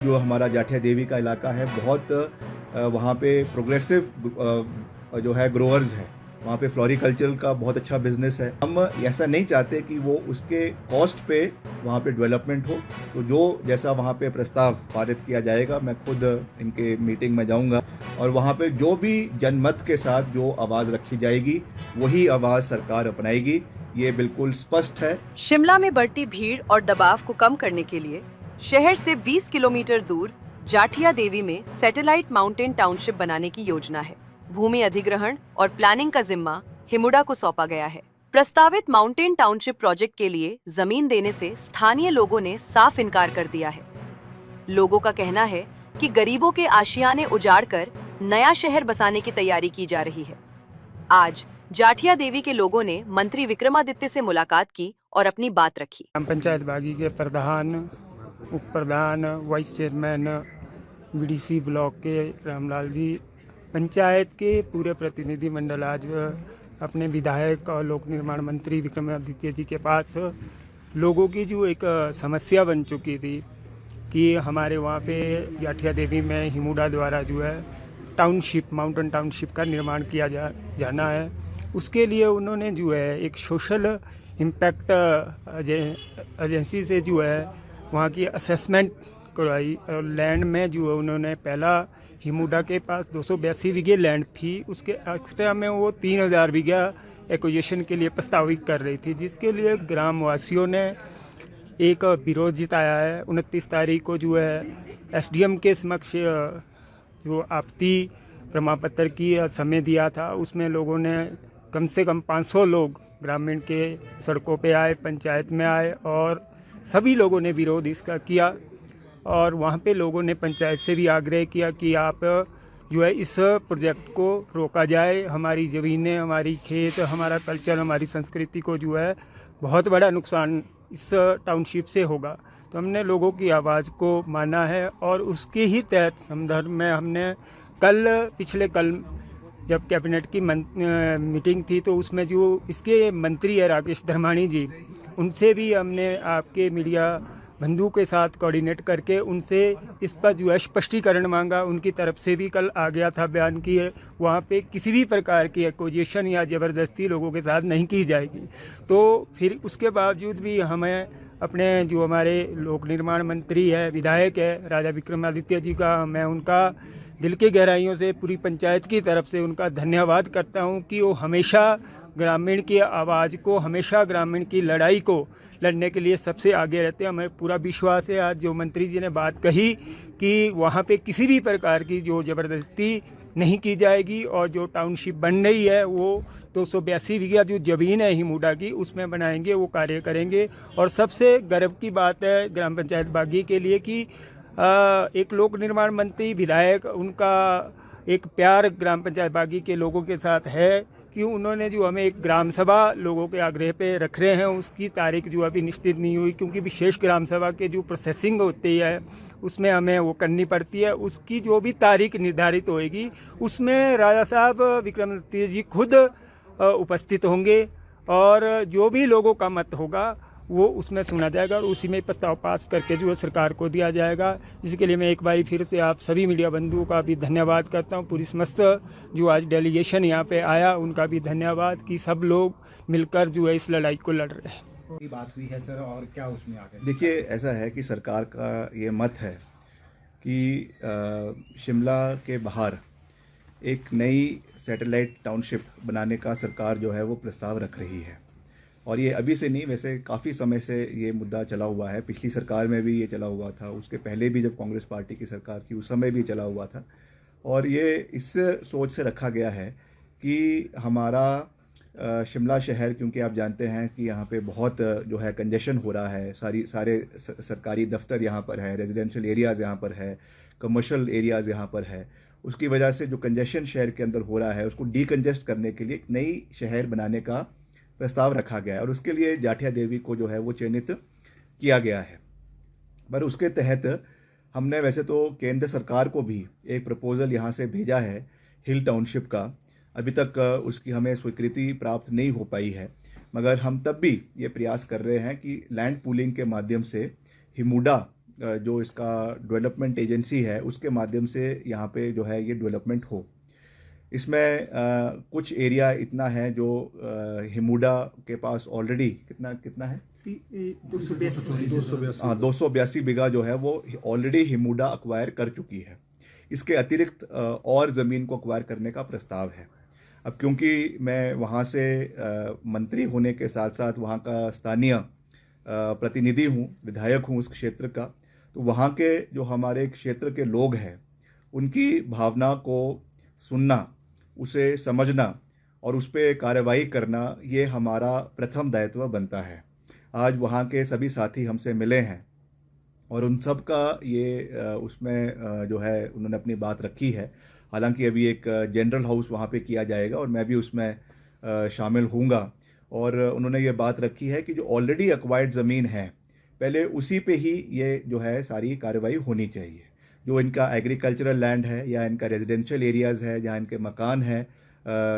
जो हमारा जाठिया देवी का इलाका है बहुत वहाँ पे प्रोग्रेसिव जो है ग्रोअर्स है, वहाँ पे फ्लोरिकल्चर का बहुत अच्छा बिजनेस है। हम ऐसा नहीं चाहते कि वो उसके कॉस्ट पे वहाँ पे डेवलपमेंट हो, तो जो जैसा वहाँ पे प्रस्ताव पारित किया जाएगा, मैं खुद इनके मीटिंग में जाऊँगा और वहाँ पे जो भी जनमत के साथ जो आवाज़ रखी जाएगी वही आवाज़ सरकार अपनाएगी, ये बिल्कुल स्पष्ट है। शिमला में बढ़ती भीड़ और दबाव को कम करने के लिए शहर से 20 किलोमीटर दूर जाठिया देवी में सैटेलाइट माउंटेन टाउनशिप बनाने की योजना है। भूमि अधिग्रहण और प्लानिंग का जिम्मा हिमुडा को सौंपा गया है। प्रस्तावित माउंटेन टाउनशिप प्रोजेक्ट के लिए जमीन देने से स्थानीय लोगों ने साफ इनकार कर दिया है। लोगों का कहना है कि गरीबों के आशियाने उजाड़कर नया शहर बसाने की तैयारी की जा रही है। आज जाठिया देवी के लोगों ने मंत्री विक्रमादित्य से मुलाकात की और अपनी बात रखी। ग्राम पंचायत बागी के प्रधान, उप प्रधान, वाइस चेयरमैन, बीडीसी ब्लॉक के रामलाल जी, पंचायत के पूरे प्रतिनिधि मंडल आज अपने विधायक और लोक निर्माण मंत्री विक्रमादित्य जी के पास लोगों की जो एक समस्या बन चुकी थी कि हमारे वहाँ पे जाठिया देवी में हिमुडा द्वारा जो है टाउनशिप, माउंटेन टाउनशिप का निर्माण किया जाना है। उसके लिए उन्होंने जो है एक सोशल इम्पैक्ट एजेंसी से जो है वहाँ की असेसमेंट करवाई और लैंड में जो है उन्होंने पहला हिमुडा के पास 282 बीघे लैंड थी, उसके एक्स्ट्रा में वो 3000 बीघा एक्विजिशन के लिए प्रस्तावित कर रही थी, जिसके लिए ग्रामवासियों ने एक विरोध जताया है। 29 तारीख को जो है एसडीएम के समक्ष जो आपत्ति प्रमाण पत्र की समय दिया था, उसमें लोगों ने कम से कम 500 लोग ग्रामीण के सड़कों पे आए, पंचायत में आए और सभी लोगों ने विरोध इसका किया और वहाँ पे लोगों ने पंचायत से भी आग्रह किया कि आप जो है इस प्रोजेक्ट को रोका जाए। हमारी ज़मीनें, हमारी खेत, हमारा कल्चर, हमारी संस्कृति को जो है बहुत बड़ा नुकसान इस टाउनशिप से होगा। तो हमने लोगों की आवाज़ को माना है और उसके ही तहत संदर्भ में हमने पिछले कल जब कैबिनेट की मीटिंग थी तो उसमें जो इसके मंत्री है राकेश धर्माणी जी, उनसे भी हमने आपके मीडिया बंधु के साथ कोऑर्डिनेट करके उनसे इस पर जो है स्पष्टीकरण मांगा। उनकी तरफ से भी कल आ गया था बयान कि वहाँ पे किसी भी प्रकार की एक्विजिशन या ज़बरदस्ती लोगों के साथ नहीं की जाएगी। तो फिर उसके बावजूद भी हमें अपने जो हमारे लोक निर्माण मंत्री है, विधायक है राजा विक्रमादित्य जी का, मैं उनका दिल की गहराइयों से पूरी पंचायत की तरफ से उनका धन्यवाद करता हूं कि वो हमेशा ग्रामीण की आवाज़ को, हमेशा ग्रामीण की लड़ाई को लड़ने के लिए सबसे आगे रहते हैं। हमें पूरा विश्वास है आज जो मंत्री जी ने बात कही कि वहाँ पे किसी भी प्रकार की जो ज़बरदस्ती नहीं की जाएगी और जो टाउनशिप बन रही है वो 282 बीघा जो ज़मीन है हिमुडा की उसमें बनाएंगे, वो कार्य करेंगे। और सबसे गर्व की बात है ग्राम पंचायत बागी के लिए कि एक लोक निर्माण मंत्री, विधायक, उनका एक प्यार ग्राम पंचायत बागी के लोगों के साथ है कि उन्होंने जो हमें एक ग्राम सभा लोगों के आग्रह पे रख रहे हैं, उसकी तारीख जो अभी निश्चित नहीं हुई क्योंकि विशेष ग्राम सभा के जो प्रोसेसिंग होती है उसमें हमें वो करनी पड़ती है। उसकी जो भी तारीख निर्धारित होएगी उसमें राजा साहब विक्रमादित्य जी खुद उपस्थित होंगे और जो भी लोगों का मत होगा वो उसमें सुना जाएगा और उसी में प्रस्ताव पास करके जो सरकार को दिया जाएगा। इसके लिए मैं एक बार फिर से आप सभी मीडिया बंधुओं का भी धन्यवाद करता हूं। पूरी समस्त जो आज डेलीगेशन यहाँ पे आया उनका भी धन्यवाद कि सब लोग मिलकर जो है इस लड़ाई को लड़ रहे हैं। बात हुई है सर, और क्या उसमें आगे? देखिए, ऐसा है कि सरकार का ये मत है कि शिमला के बाहर एक नई सैटेलाइट टाउनशिप बनाने का सरकार जो है वो प्रस्ताव रख रही है। और ये अभी से नहीं, वैसे काफ़ी समय से ये मुद्दा चला हुआ है। पिछली सरकार में भी ये चला हुआ था, उसके पहले भी जब कांग्रेस पार्टी की सरकार थी उस समय भी चला हुआ था। और ये इस सोच से रखा गया है कि हमारा शिमला शहर, क्योंकि आप जानते हैं कि यहाँ पे बहुत जो है कंजेशन हो रहा है, सारे सरकारी दफ्तर यहाँ पर है, रेजिडेंशियल एरियाज़ यहाँ पर है, कमर्शियल एरियाज़ यहाँ पर है। उसकी वजह से जो कंजेशन शहर के अंदर हो रहा है उसको डीकंजेस्ट करने के लिए एक नई शहर बनाने का प्रस्ताव रखा गया है और उसके लिए जाठिया देवी को जो है वो चयनित किया गया है। पर उसके तहत हमने वैसे तो केंद्र सरकार को भी एक प्रपोज़ल यहाँ से भेजा है हिल टाउनशिप का। अभी तक उसकी हमें स्वीकृति प्राप्त नहीं हो पाई है, मगर हम तब भी ये प्रयास कर रहे हैं कि लैंड पूलिंग के माध्यम से हिमुडा जो इसका डेवलपमेंट एजेंसी है उसके माध्यम से यहाँ पे जो है ये डेवलपमेंट हो। इसमें कुछ एरिया इतना है जो हिमुडा के पास ऑलरेडी कितना है 282 बीघा जो है वो ऑलरेडी हिमुडा अक्वायर कर चुकी है। इसके अतिरिक्त और ज़मीन को अक्वायर करने का प्रस्ताव है। अब क्योंकि मैं वहाँ से मंत्री होने के साथ साथ वहाँ का स्थानीय प्रतिनिधि हूँ, विधायक हूँ उस क्षेत्र का, तो वहाँ के जो हमारे क्षेत्र के लोग हैं उनकी भावना को सुनना, उसे समझना और उस पर कार्रवाई करना ये हमारा प्रथम दायित्व बनता है। आज वहाँ के सभी साथी हमसे मिले हैं और उन सब का ये उसमें जो है उन्होंने अपनी बात रखी है। हालांकि अभी एक जनरल हाउस वहाँ पे किया जाएगा और मैं भी उसमें शामिल हूँगा। और उन्होंने ये बात रखी है कि जो ऑलरेडी एक्वायर्ड ज़मीन है पहले उसी पे ही ये जो है सारी कार्रवाई होनी चाहिए। जो इनका एग्रीकल्चरल लैंड है या इनका रेजिडेंशियल एरियाज़ है जहाँ इनके मकान है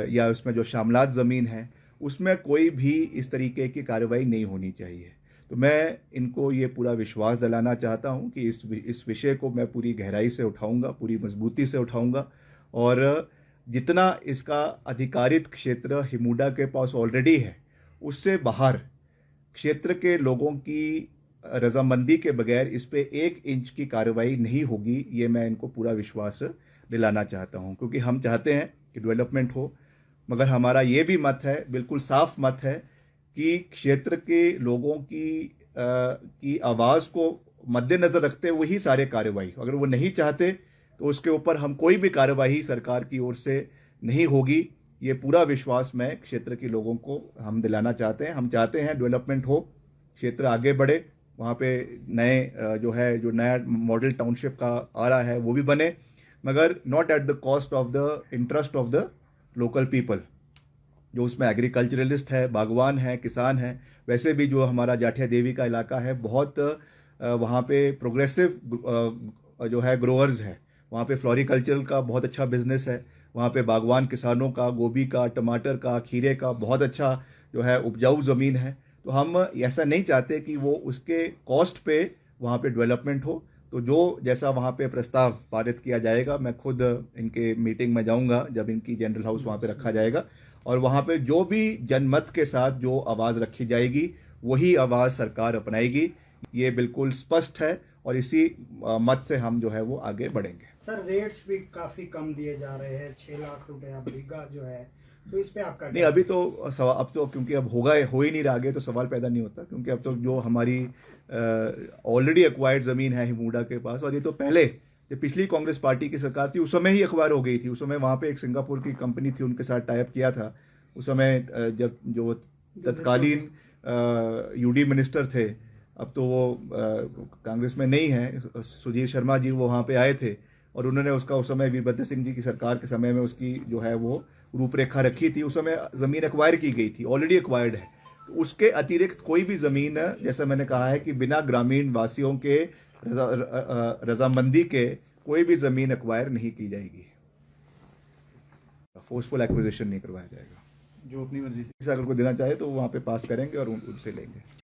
या उसमें जो शामलात ज़मीन है उसमें कोई भी इस तरीके की कार्रवाई नहीं होनी चाहिए। तो मैं इनको ये पूरा विश्वास दिलाना चाहता हूँ कि इस विषय को मैं पूरी गहराई से उठाऊँगा, पूरी मजबूती से उठाऊँगा और जितना इसका अधिकारित क्षेत्र हिमुडा के पास ऑलरेडी है उससे बाहर क्षेत्र के लोगों की रजामंदी के बगैर इस पे 1 इंच की कार्रवाई नहीं होगी। ये मैं इनको पूरा विश्वास दिलाना चाहता हूँ क्योंकि हम चाहते हैं कि डेवलपमेंट हो, मगर हमारा ये भी मत है, बिल्कुल साफ मत है कि क्षेत्र के लोगों की आवाज़ को मद्देनज़र रखते हुए ही सारे कार्रवाई, अगर वो नहीं चाहते तो उसके ऊपर हम कोई भी कार्रवाई सरकार की ओर से नहीं होगी। ये पूरा विश्वास मैं क्षेत्र के लोगों को हम दिलाना चाहते हैं। हम चाहते हैं डेवलपमेंट हो, क्षेत्र आगे बढ़े, वहाँ पे जो नया मॉडल टाउनशिप का आ रहा है वो भी बने, मगर not at the cost of the interest of the local people. जो उसमें एग्रीकल्चरलिस्ट है, बागवान है, किसान है, वैसे भी जो हमारा जाठिया देवी का इलाका है बहुत वहाँ पे प्रोग्रेसिव जो है ग्रोअर्स है, वहाँ पे फ्लोरिकल्चर का बहुत अच्छा बिजनेस है, वहाँ पे बागवान किसानों का गोभी का, टमाटर का, खीरे का बहुत अच्छा जो है उपजाऊ ज़मीन है। तो हम ऐसा नहीं चाहते कि वो उसके कॉस्ट पे वहाँ पे डेवलपमेंट हो। तो जो जैसा वहाँ पे प्रस्ताव पारित किया जाएगा, मैं खुद इनके मीटिंग में जाऊँगा जब इनकी जनरल हाउस वहाँ पे रखा जाएगा और वहाँ पे जो भी जनमत के साथ जो आवाज़ रखी जाएगी वही आवाज़ सरकार अपनाएगी। ये बिल्कुल स्पष्ट है और इसी मत से हम जो है वो आगे बढ़ेंगे। सर रेट्स भी काफी कम दिए जा रहे हैं, 6 लाख रुपया बीघा जो है, तो इस पे आपका नहीं, अभी तो अब तो क्योंकि अब हो ही नहीं रहा, आगे तो सवाल पैदा नहीं होता क्योंकि अब तो जो हमारी ऑलरेडी एक्वायर्ड ज़मीन है हिमुडा के पास, और ये तो पहले जब पिछली कांग्रेस पार्टी की सरकार थी उस समय ही एक्वायर हो गई थी। उस समय वहाँ पे एक सिंगापुर की कंपनी थी, उनके साथ टाई अप किया था। उस समय जब जो तत्कालीन यूडी मिनिस्टर थे, अब तो वो कांग्रेस में नहीं है, सुधीर शर्मा जी वो वहाँ पे आए थे और उन्होंने उसका उस समय वीरभद्र सिंह जी की सरकार के समय में उसकी जो है वो रूपरेखा रखी थी। उस समय ज़मीन एक्वायर की गई थी, ऑलरेडी एक्वायर्ड है। उसके अतिरिक्त कोई भी ज़मीन, जैसा मैंने कहा है कि बिना ग्रामीण वासियों के रजामंदी के कोई भी ज़मीन एक्वायर नहीं की जाएगी, फोर्सफुल एक्विजिशन नहीं करवाया जाएगा। जो अपनी मर्जी से अगर कोई देना चाहे तो वहाँ पे पास करेंगे और उनसे लेंगे।